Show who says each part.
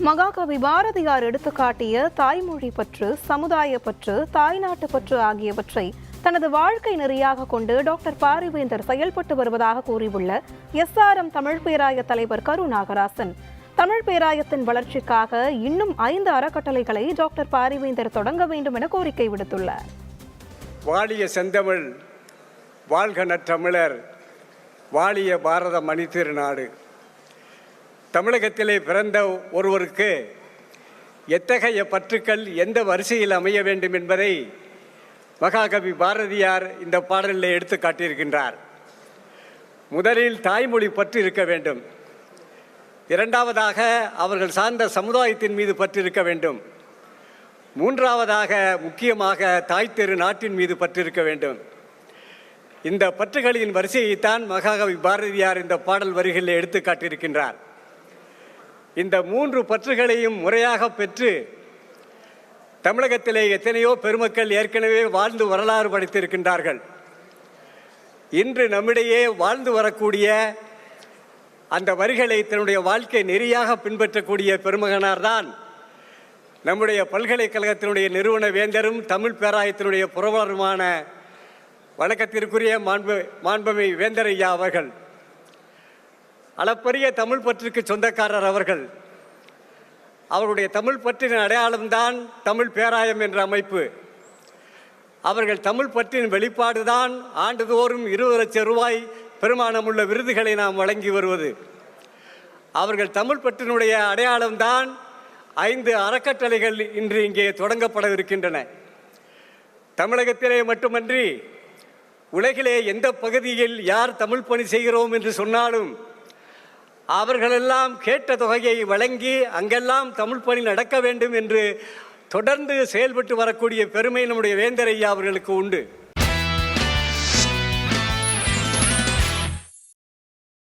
Speaker 1: மகாகவி பாரதியார் எடுத்துக்காட்டிய தாய்மொழி பற்று, சமுதாய பற்று, தாய்நாட்டு பற்று ஆகியவற்றை தனது வாழ்க்கை நெறியாக கொண்டு டாக்டர் பாரிவேந்தர் செயல்பட்டு வருவதாக கூறியுள்ள SRM தமிழ் பேராய தலைவர் கரு நாகராசன், தமிழ் பேராயத்தின் வளர்ச்சிக்காக இன்னும் 5 அறக்கட்டளைகளை டாக்டர் பாரிவேந்தர் தொடங்க வேண்டும் என கோரிக்கை விடுத்துள்ளார்.
Speaker 2: வாழிய செந்தமிழ், வாழ்க நற்றமிழர், வாழிய பாரத மணி திருநாடு. தமிழகத்திலே பிறந்த ஒருவருக்கு எத்தகைய பற்றுக்கள் எந்த வரிசையில் அமைய வேண்டும் என்பதை மகாகவி பாரதியார் இந்த பாடலில் எடுத்து காட்டியிருக்கின்றார். முதலில் தாய்மொழி பற்று இருக்க வேண்டும். இரண்டாவதாக அவர்கள் சார்ந்த சமுதாயத்தின் மீது பற்று இருக்க வேண்டும். மூன்றாவதாக முக்கியமாக தாய் திரு நாட்டின் மீது பற்று இருக்க வேண்டும். இந்த பற்றுகளின் வரிசையைத்தான் மகாகவி பாரதியார் இந்த பாடல் வரிகளில் எடுத்து காட்டியிருக்கின்றார். இந்த 3 பற்றுகளையும் முறையாக பெற்று தமிழகத்திலே எத்தனையோ பெருமக்கள் ஏற்கனவே வாழ்ந்து வரலாறு படைத்திருக்கின்றார்கள். இன்று நம்மிடையே வாழ்ந்து வரக்கூடிய அந்த வரிகளை தன்னுடைய வாழ்க்கை நெறியாக பின்பற்றக்கூடிய பெருமகனார்தான் நம்முடைய பல்கலைக்கழகத்தினுடைய நிறுவன வேந்தரும் தமிழ் பேராயத்தினுடைய புரவலருமான வணக்கத்திற்குரிய மாண்புமை வேந்தர் ஐயா அவர்கள். அளப்பரிய தமிழ் பற்றுக்கு சொந்தக்காரர் அவர்கள். அவருடைய தமிழ் பற்றின் அடையாளம்தான் தமிழ் பேராயம் என்ற அமைப்பு. அவர்கள் தமிழ் பற்றின் வெளிப்பாடுதான் ஆண்டுதோறும் 20 லட்சம் ரூபாய் பெருமானமுள்ள விருதுகளை நாம் வழங்கி வருவது. அவர்கள் தமிழ் பற்றினுடைய அடையாளம்தான் 5 அறக்கட்டளைகள் இன்று இங்கே தொடங்கப்படவிருக்கின்றன. தமிழகத்திலே மட்டுமன்றி உலகிலே எந்த பகுதியில் யார் தமிழ் பணி செய்கிறோம் என்று சொன்னாலும் அவர்களெல்லாம் கேட்ட தொகையை வழங்கி அங்கெல்லாம் தமிழ் பணி நடக்க வேண்டும் என்று தொடர்ந்து செயல்பட்டு வரக்கூடிய பெருமை நம்முடைய வேந்தர் ஐயா அவர்களுக்கு உண்டு.